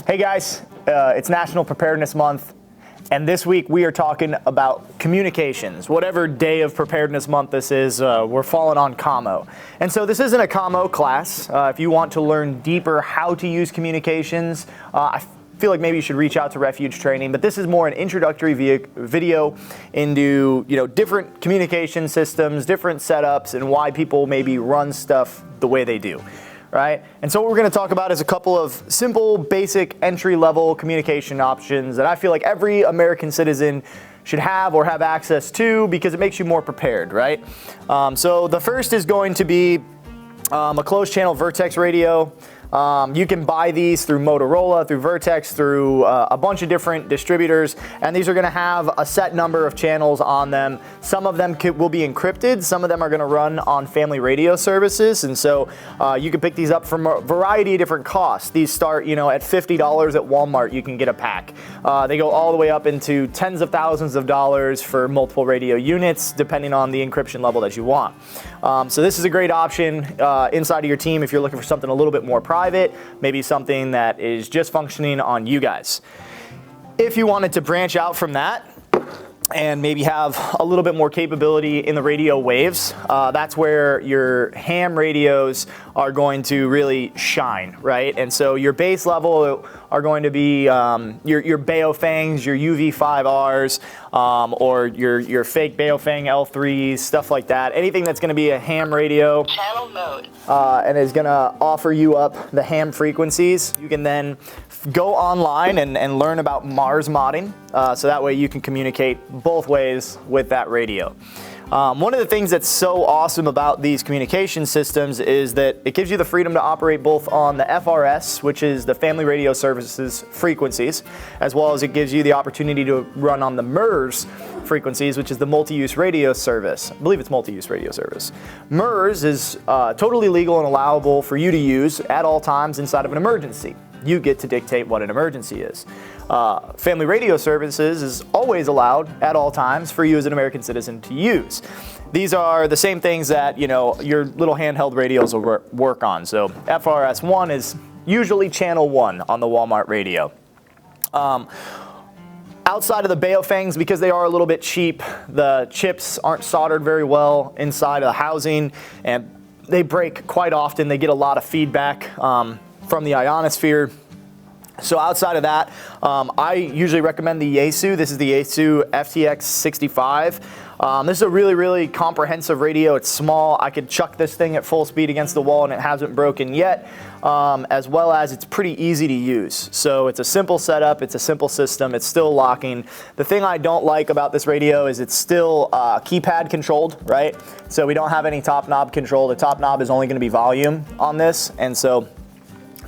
Hey guys, it's National Preparedness Month, and this week we are talking about communications. Whatever day of Preparedness Month this is, we're falling on Commo. And so this isn't a Commo class. If you want to learn deeper how to use communications, I feel like maybe you should reach out to Refuge Training, but this is more an introductory video into different communication systems, different setups, and why people maybe run stuff the way they do. Right? And so what we're going to talk about is a couple of simple, basic, entry-level communication options that I feel like every American citizen should have or have access to because it makes you more prepared, right? So the first is going to be a closed-channel Vertex Radio. You can buy these through Motorola, through Vertex, through a bunch of different distributors, and these are going to have a set number of channels on them. Some of them will be encrypted, some of them are going to run on family radio services, and so you can pick these up from a variety of different costs. These start, at $50 at Walmart, you can get a pack. They go all the way up into tens of thousands of dollars for multiple radio units, depending on the encryption level that you want. So this is a great option inside of your team if you're looking for something a little bit more private, maybe something that is just functioning on you guys. If you wanted to branch out from that and maybe have a little bit more capability in the radio waves, that's where your ham radios are going to really shine, right? And so your base level are going to be your Baofangs, your UV5Rs, or your fake Baofang L3s, stuff like that. Anything that's going to be a ham radio channel mode and is going to offer you up the ham frequencies. You can then go online and learn about Mars modding, so that way you can communicate both ways with that radio. One of the things that's so awesome about these communication systems is that it gives you the freedom to operate both on the FRS, which is the Family Radio Services frequencies, as well as it gives you the opportunity to run on the MERS frequencies, which is the multi-use radio service. I believe it's multi-use radio service. MERS is totally legal and allowable for you to use at all times inside of an emergency. You get to dictate what an emergency is. Family radio services is always allowed at all times for you as an American citizen to use. These are the same things that your little handheld radios will work on. So FRS1 is usually channel 1 on the Walmart radio. Outside of the Baofangs, because they are a little bit cheap, the chips aren't soldered very well inside of the housing, and they break quite often. They get a lot of feedback from the ionosphere. So outside of that, I usually recommend the Yaesu. This is the Yaesu FTX65. This is a really, really comprehensive radio. It's small. I could chuck this thing at full speed against the wall and it hasn't broken yet, as well as it's pretty easy to use. So it's a simple setup. It's a simple system. It's still locking. The thing I don't like about this radio is it's still keypad controlled, right? So we don't have any top knob control. The top knob is only going to be volume on this, and so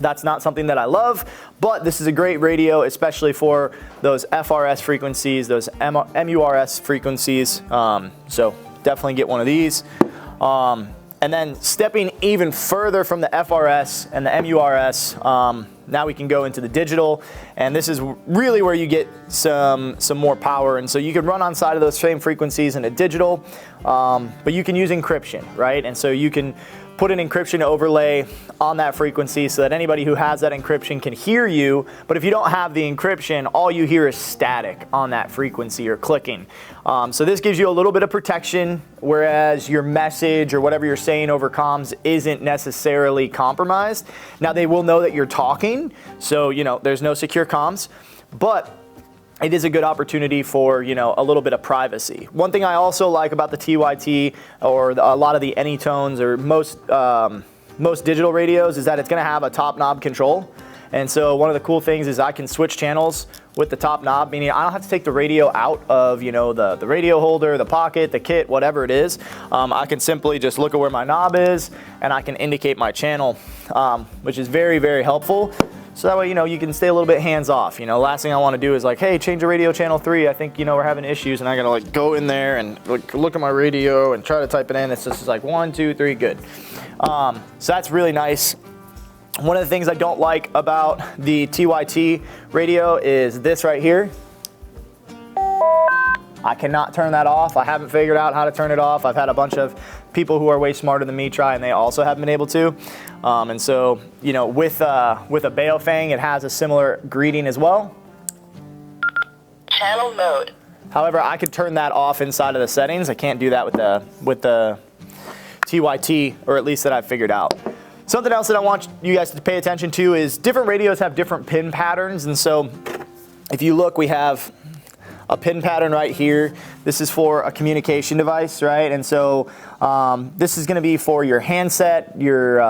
that's not something that I love, but this is a great radio, especially for those FRS frequencies, those MURS frequencies. So definitely get one of these. And then stepping even further from the FRS and the MURS, now we can go into the digital, and this is really where you get some more power. And so you can run on side of those same frequencies in a digital, but you can use encryption, right? And so you can put an encryption overlay on that frequency so that anybody who has that encryption can hear you, but if you don't have the encryption, all you hear is static on that frequency or clicking. So this gives you a little bit of protection, whereas your message or whatever you're saying over comms isn't necessarily compromised. Now they will know that you're talking, so there's no secure comms, but it is a good opportunity for a little bit of privacy. One thing I also like about the TYT or a lot of the Anytones or most digital radios is that it's going to have a top knob control. And so one of the cool things is I can switch channels with the top knob, meaning I don't have to take the radio out of the radio holder, the pocket, the kit, whatever it is. I can simply just look at where my knob is and I can indicate my channel, which is very, very helpful. So that way, you can stay a little bit hands off. Last thing I want to do is like, hey, change the radio channel 3. I think, we're having issues, and I got to go in there and look at my radio and try to type it in. It's just like 1, 2, 3, good. So that's really nice. One of the things I don't like about the TYT radio is this right here. I cannot turn that off. I haven't figured out how to turn it off. I've had a bunch of people who are way smarter than me try, and they also haven't been able to. And so, you know, with a Baofeng, it has a similar greeting as well. Channel mode. However, I could turn that off inside of the settings. I can't do that with the TYT, or at least that I've figured out. Something else that I want you guys to pay attention to is different radios have different pin patterns. And so if you look, we have a pin pattern right here. This is for a communication device, right? And so this is going to be for your handset, your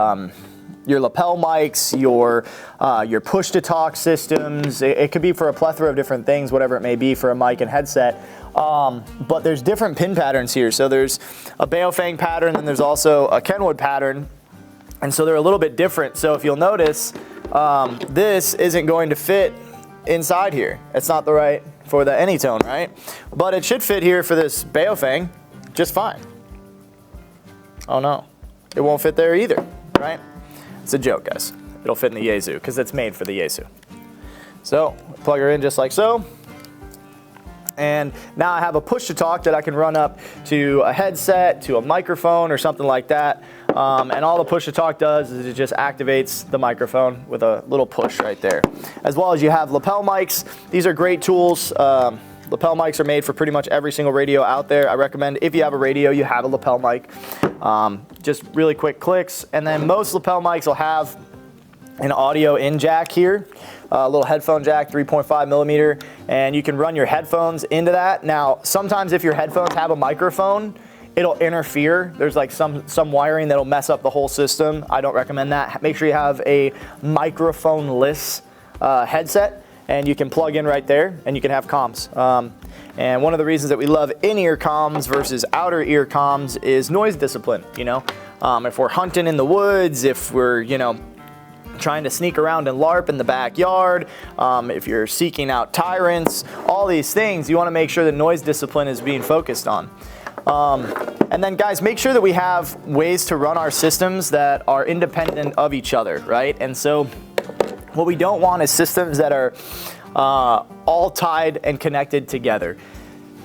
lapel mics, your push-to-talk systems. It could be for a plethora of different things, whatever it may be for a mic and headset. But there's different pin patterns here. So there's a Baofeng pattern, and there's also a Kenwood pattern. And so they're a little bit different. So if you'll notice, this isn't going to fit inside here. It's not the right for the Anytone, right? But it should fit here for this Baofeng just fine. Oh no, it won't fit there either, right? It's a joke, guys. It'll fit in the Yaesu because it's made for the Yaesu. So plug her in just like so. And now I have a push to talk that I can run up to a headset, to a microphone or something like that. And all the push to talk does is it just activates the microphone with a little push right there. As well as you have lapel mics. These are great tools. Lapel mics are made for pretty much every single radio out there. I recommend if you have a radio, you have a lapel mic. Just really quick clicks. And then most lapel mics will have an audio in jack here. A little headphone jack, 3.5 millimeter, and you can run your headphones into that. Now, sometimes if your headphones have a microphone, it'll interfere. There's like some wiring that'll mess up the whole system. I don't recommend that. Make sure you have a microphone-less headset, and you can plug in right there, and you can have comms. And one of the reasons that we love in-ear comms versus outer ear comms is noise discipline. You know, if we're hunting in the woods, if we're, you know, trying to sneak around and LARP in the backyard, if you're seeking out tyrants, all these things, you want to make sure that noise discipline is being focused on. And then guys, make sure that we have ways to run our systems that are independent of each other, right? And so what we don't want is systems that are all tied and connected together.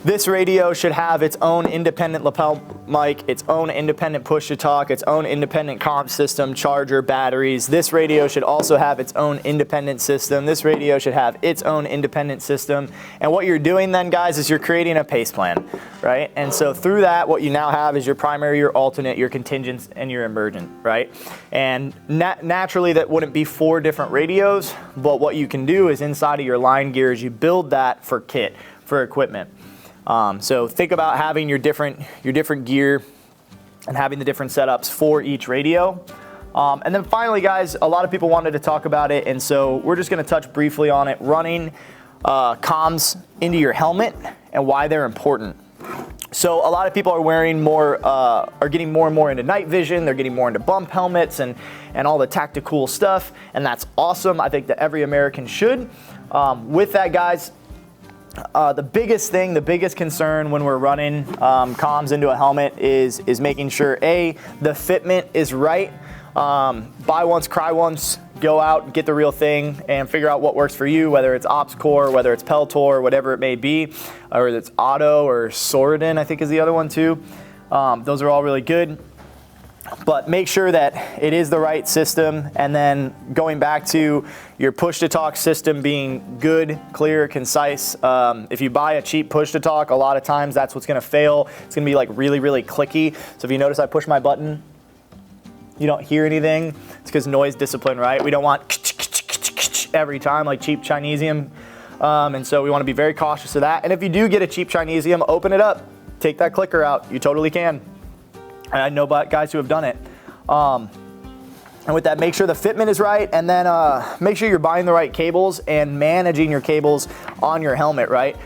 This radio should have its own independent lapel mic, its own independent push-to-talk, its own independent comm system, charger, batteries. This radio should also have its own independent system. This radio should have its own independent system. And what you're doing then, guys, is you're creating a pace plan, right? And so through that, what you now have is your primary, your alternate, your contingent, and your emergent, right? And naturally, that wouldn't be 4 different radios, but what you can do is inside of your line gear is you build that for kit, for equipment. So think about having your different gear and having the different setups for each radio. And then finally, guys, a lot of people wanted to talk about it, and so we're just going to touch briefly on it. Running comms into your helmet and why they're important. So a lot of people are wearing more, are getting more and more into night vision. They're getting more into bump helmets and all the tactical stuff, and that's awesome. I think that every American should. With that, guys, the biggest thing, the biggest concern when we're running comms into a helmet is making sure the fitment is right. Buy once, cry once. Go out, get the real thing, and figure out what works for you, whether it's Ops Core, whether it's Peltor, whatever it may be, or it's Otto or Soradin, I think is the other one too. Those are all really good. But make sure that it is the right system, and then going back to your push-to-talk system being good, clear, concise. If you buy a cheap push-to-talk, a lot of times that's what's going to fail. It's going to be like really, really clicky. So if you notice I push my button, you don't hear anything. It's because noise discipline, right? We don't want every time like cheap Chinesium. And so we want to be very cautious of that. And if you do get a cheap Chinesium, open it up. Take that clicker out. You totally can. And I know about guys who have done it. And with that, make sure the fitment is right, and then make sure you're buying the right cables and managing your cables on your helmet, right?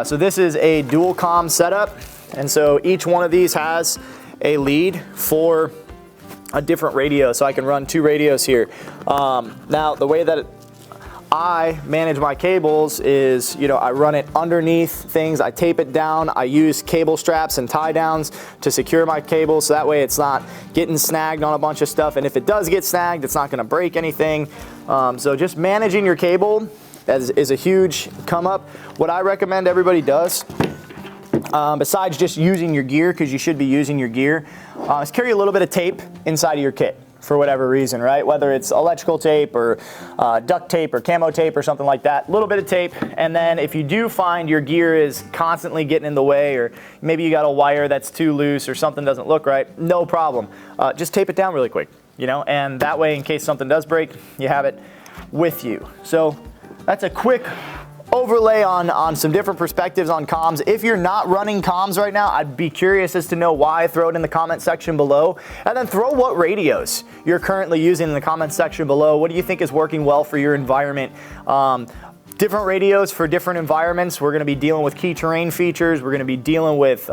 So this is a dual comm setup, and so each one of these has a lead for a different radio, so I can run 2 radios here. Now, the way that I manage my cables is, you know, I run it underneath things, I tape it down, I use cable straps and tie downs to secure my cables, so that way it's not getting snagged on a bunch of stuff, and if it does get snagged, it's not gonna break anything. So just managing your cable is a huge come up. What I recommend everybody does besides just using your gear, because you should be using your gear, is carry a little bit of tape inside of your kit for whatever reason, right? Whether it's electrical tape or duct tape or camo tape or something like that, a little bit of tape. And then if you do find your gear is constantly getting in the way, or maybe you got a wire that's too loose or something doesn't look right, no problem. Just tape it down really quick, you know, and that way in case something does break, you have it with you. So that's a quick overlay on some different perspectives on comms. If you're not running comms right now, I'd be curious as to know why. Throw it in the comment section below. And then throw what radios you're currently using in the comment section below. What do you think is working well for your environment? Different radios for different environments. We're going to be dealing with key terrain features. We're going to be dealing with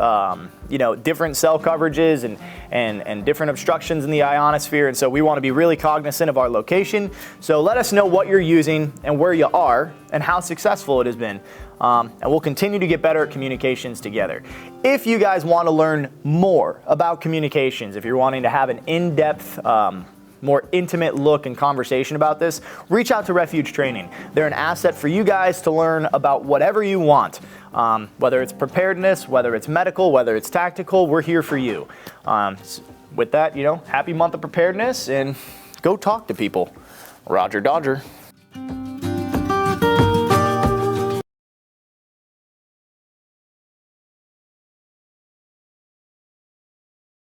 different cell coverages and different obstructions in the ionosphere. And so we want to be really cognizant of our location. So let us know what you're using and where you are and how successful it has been. And we'll continue to get better at communications together. If you guys want to learn more about communications, if you're wanting to have an in-depth more intimate look and conversation about this, reach out to Refuge Training. They're an asset for you guys to learn about whatever you want. Whether it's preparedness, whether it's medical, whether it's tactical, we're here for you. With that, happy month of preparedness and go talk to people. Roger Dodger.